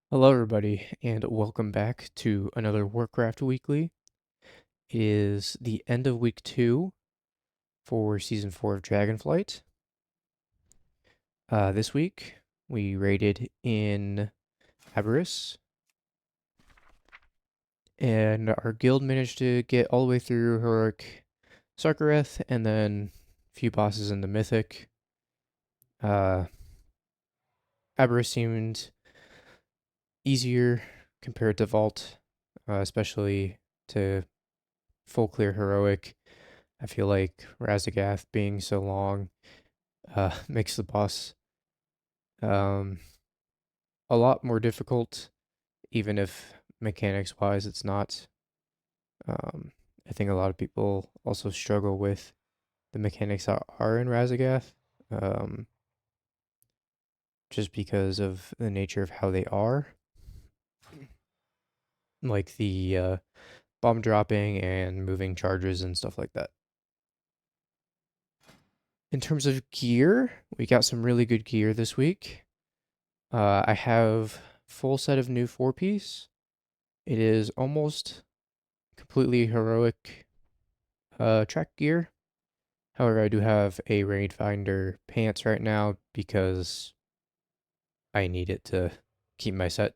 Hello, everybody, and welcome back to another Warcraft Weekly. It is the end of week 2 for season 4 of Dragonflight. This week, we raided in Aberys, and our guild managed to get all the way through Heroic Sarkareth and then a few bosses in the Mythic. Uh, Aberys seemed easier compared to Vault, especially to full clear Heroic. I feel like Razagath being so long makes the boss um, a lot more difficult, even if mechanics wise it's not. Um, I think a lot of people also struggle with the mechanics that are in Razagath, um, just because of the nature of how they are, like the bomb dropping and moving charges and stuff like that. In terms of gear, we got some really good gear this week. I have full set of new 4-piece. It is almost completely heroic track gear. However, I do have a Rainfinder pants right now because I need it to keep my set.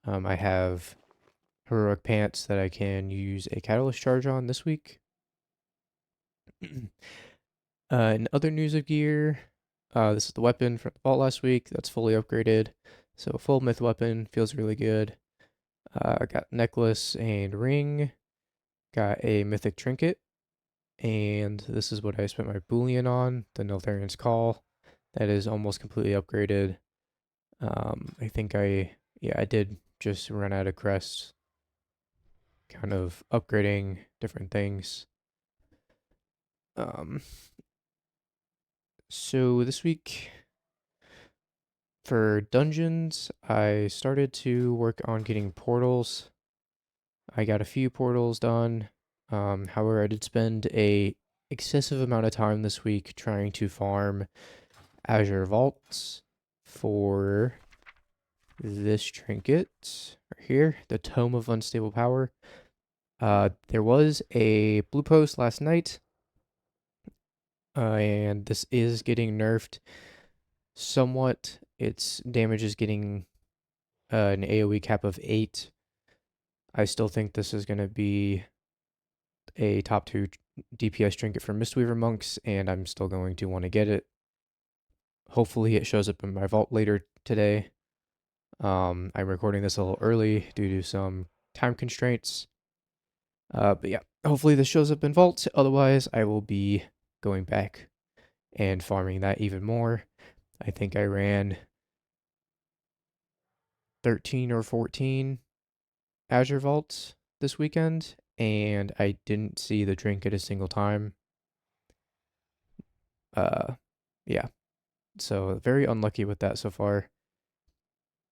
I have heroic pants that I can use a catalyst charge on this week. In other news of gear, this is the weapon from the vault last week. That's fully upgraded. So full myth weapon feels really good. I got necklace and ring. Got a mythic trinket. And this is what I spent my Boolean on, the Niltharian's Call. That is almost completely upgraded. I think I did just run out of crests, kind of upgrading different things. Um, so this week for dungeons, I started to work on getting portals. I got a few portals done. However, I did spend a excessive amount of time this week trying to farm Azure Vaults for this trinket right here, the Tome of Unstable Power. There was a blue post last night, and this is getting nerfed somewhat. Its damage is getting an AoE cap of 8. I still think this is going to be a top 2 DPS trinket for Mistweaver monks, and I'm still going to want to get it. Hopefully, it shows up in my vault later today. I'm recording this a little early due to some time constraints. But yeah, hopefully this shows up in Vault. Otherwise, I will be going back and farming that even more. I think I ran 13 or 14 Azure Vaults this weekend, and I didn't see the trinket a single time. Uh, yeah, so very unlucky with that so far.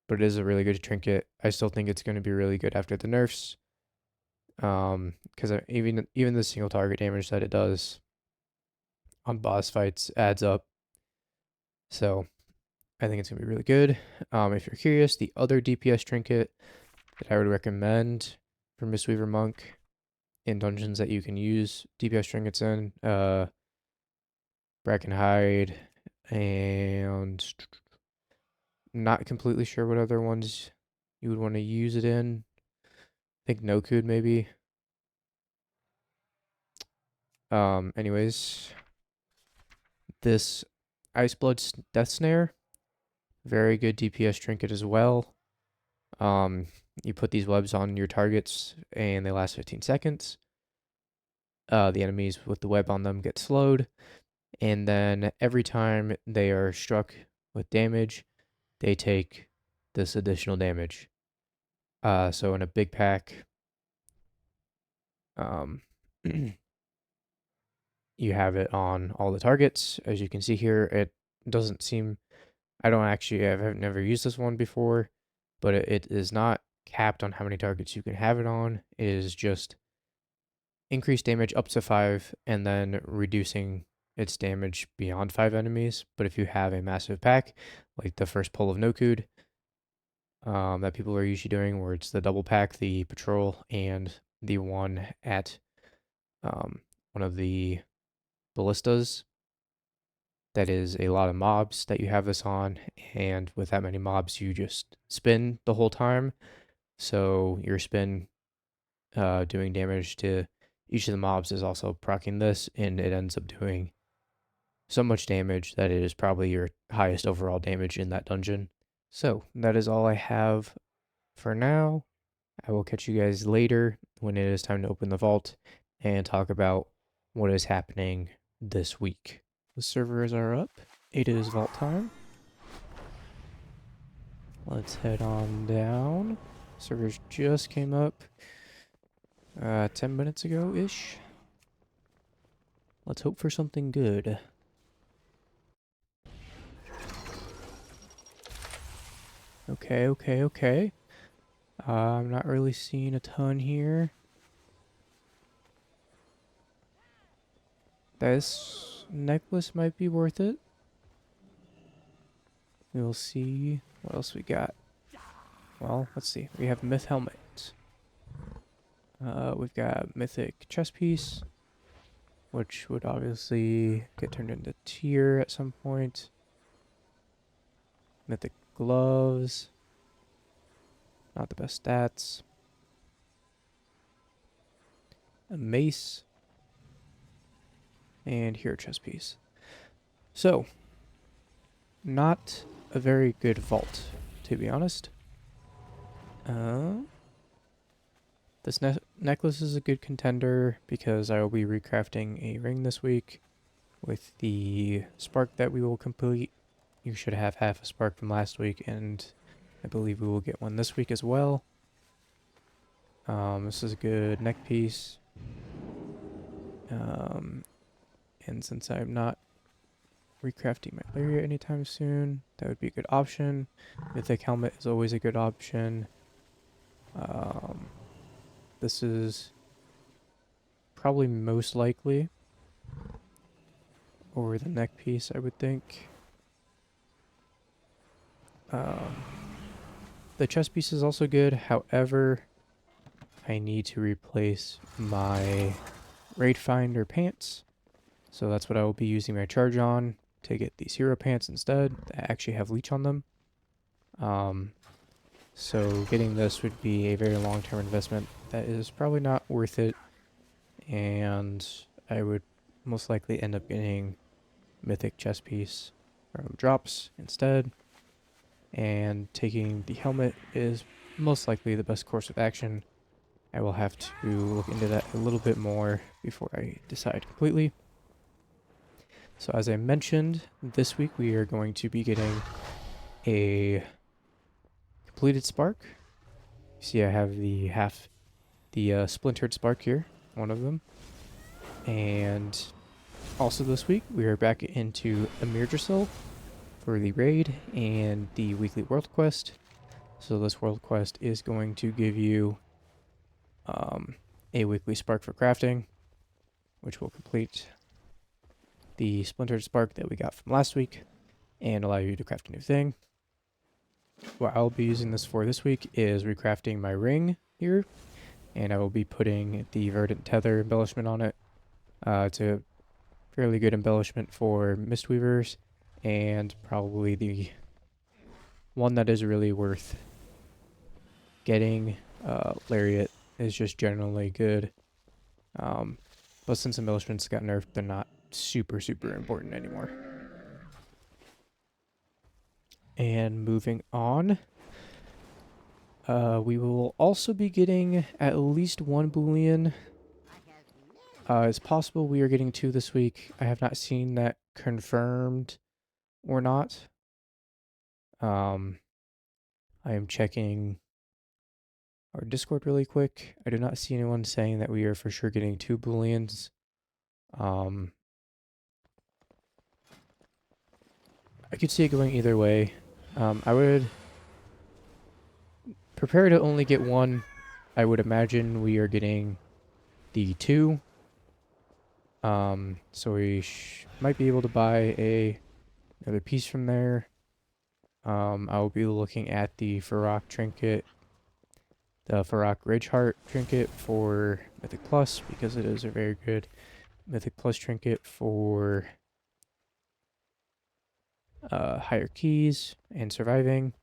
But it is a really good trinket. I still think it's going to be really good after the nerfs. Because even the single target damage that it does on boss fights adds up. So I think it's going to be really good. If you're curious, the other DPS trinket that I would recommend for Mistweaver Monk in dungeons that you can use DPS trinkets in, Bracken Hide, and not completely sure what other ones you would want to use it in. I think NoawhUI maybe. Anyways, this Iceblood Death Snare, very good DPS trinket as well. You put these webs on your targets and they last 15 seconds. The enemies with the web on them get slowed, and then every time they are struck with damage, they take this additional damage. So in a big pack, um, you have it on all the targets. As you can see here, it doesn't seem, I've never used this one before, but it is not capped on how many targets you can have it on. It is just increased damage up to 5 and then reducing its damage beyond 5 enemies. But if you have a massive pack, like the first pull of NoawhUI, that people are usually doing, where it's the double pack, the patrol, and the one at one of the ballistas. That is a lot of mobs that you have this on, and with that many mobs, you just spin the whole time. So your spin doing damage to each of the mobs is also proccing this, and it ends up doing so much damage that it is probably your highest overall damage in that dungeon. So that is all I have for now. I will catch you guys later when it is time to open the vault and talk about what is happening this week. The servers are up. It is vault time. Let's head on down. Servers just came up 10 minutes ago-ish. Let's hope for something good. Okay. I'm not really seeing a ton here. This necklace might be worth it. We'll see what else we got. Well, let's see. We have myth helmet. We've got mythic chest piece, which would obviously get turned into tier at some point. Mythic gloves. Not the best stats. A mace. And hero chest piece. So, not a very good vault, to be honest. This necklace is a good contender because I will be recrafting a ring this week with the spark that we will complete. You should have half a spark from last week, and I believe we will get one this week as well. This is a good neck piece. And since I'm not recrafting my lariat anytime soon, that would be a good option. Mythic helmet is always a good option. This is probably most likely over the neck piece, I would think. The chest piece is also good, however, I need to replace my Raid Finder pants. So that's what I will be using my charge on to get these hero pants instead that actually have leech on them. So getting this would be a very long-term investment that is probably not worth it, and I would most likely end up getting mythic chest piece from drops instead, and taking the helmet is most likely the best course of action. I will have to look into that a little bit more before I decide completely. So as I mentioned, this week we are going to be getting a completed spark. You see I have the splintered spark here, one of them. And also this week we are back into Emirdrasil for the raid and the weekly world quest. So this world quest is going to give you a weekly spark for crafting, which will complete the splintered spark that we got from last week and allow you to craft a new thing. What I'll be using this for this week is recrafting my ring here, and I will be putting the verdant tether embellishment on it. It's a fairly good embellishment for Mistweavers, and probably the one that is really worth getting. Lariat is just generally good. But since embellishments got nerfed, they're not super important anymore. And moving on, we will also be getting at least one Boolean. It's possible we are getting 2 this week. I have not seen that confirmed or not. I am checking our Discord really quick. I do not see anyone saying that we are for sure getting 2 Booleans. I could see it going either way. I would prepare to only get 1. I would imagine we are getting the 2. So we might be able to buy another piece from there. I will be looking at the Farok trinket, the Farok Ridge Heart trinket for Mythic Plus, because it is a very good Mythic Plus trinket for higher keys and surviving.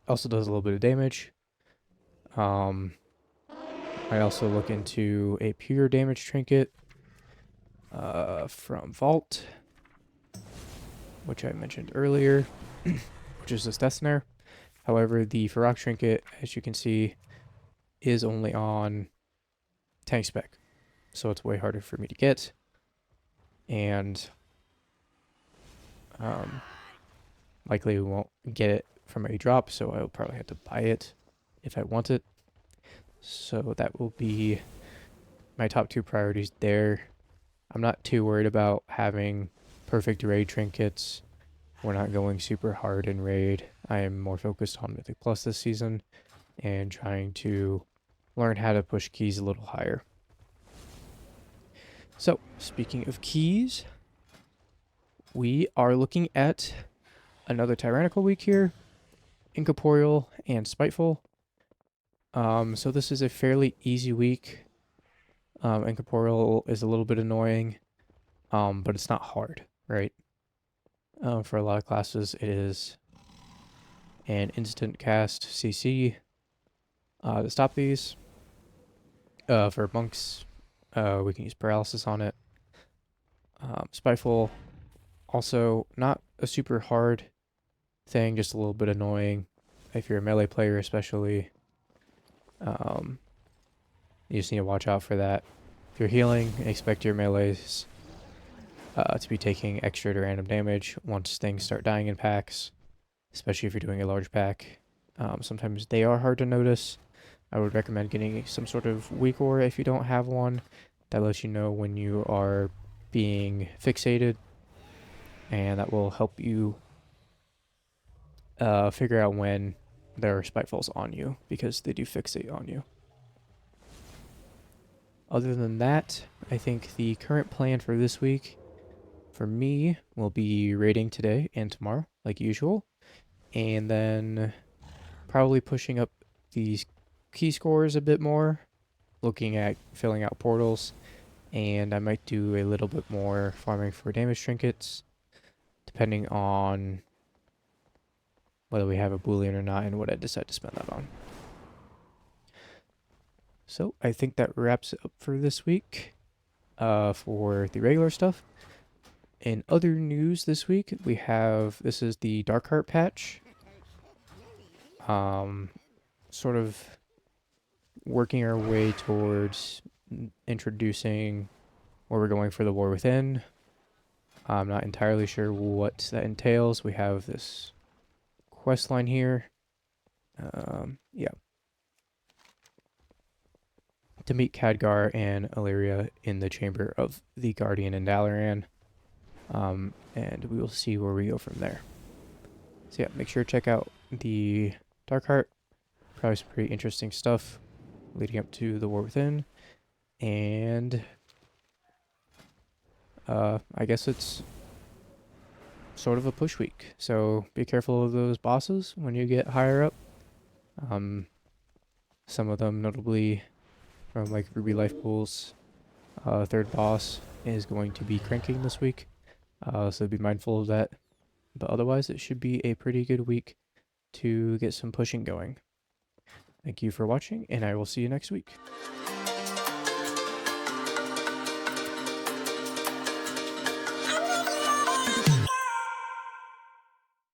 Also does a little bit of damage. I also look into a pure damage trinket from Vault, which I mentioned earlier, which is this Death Snare. However, the Farok trinket, as you can see, is only on tank spec, so it's way harder for me to get, and likely we won't get it from a drop, so I'll probably have to buy it if I want it. So that will be my top two priorities there. I'm not too worried about having perfect raid trinkets. We're not going super hard in raid. I am more focused on Mythic Plus this season and trying to learn how to push keys a little higher. So, speaking of keys, we are looking at another Tyrannical week here, Incorporeal and Spiteful. So this is a fairly easy week. Incorporeal is a little bit annoying, but it's not hard, right? For a lot of classes, it is an instant cast CC to stop these. For monks, we can use paralysis on it. Spiteful, also not a super hard thing, just a little bit annoying if you're a melee player, especially. You just need to watch out for that. If you're healing, expect your melees to be taking extra to random damage once things start dying in packs, especially if you're doing a large pack. Sometimes they are hard to notice. I would recommend getting some sort of weak aura if you don't have one. That lets you know when you are being fixated, and that will help you figure out when there are spitefuls on you, because they do fixate on you. Other than that, I think the current plan for this week for me will be raiding today and tomorrow, like usual, and then probably pushing up these key scores a bit more, looking at filling out portals, and I might do a little bit more farming for damage trinkets, depending on whether we have a boolean or not and what I decide to spend that on. So I think that wraps it up for this week for the regular stuff. In other news this week, we have, this is the Dark Heart patch. Sort of working our way towards introducing where we're going for the War Within. I'm not entirely sure what that entails. We have this quest line here. Yeah. To meet Khadgar and Illyria in the Chamber of the Guardian in Dalaran. And we will see where we go from there. So yeah, make sure to check out the Dark Heart. Probably some pretty interesting stuff leading up to the War Within. And I guess it's sort of a push week. So be careful of those bosses when you get higher up. Some of them, notably from like Ruby Life Pool's third boss, is going to be cranking this week. So be mindful of that. But otherwise, it should be a pretty good week to get some pushing going. Thank you for watching, and I will see you next week.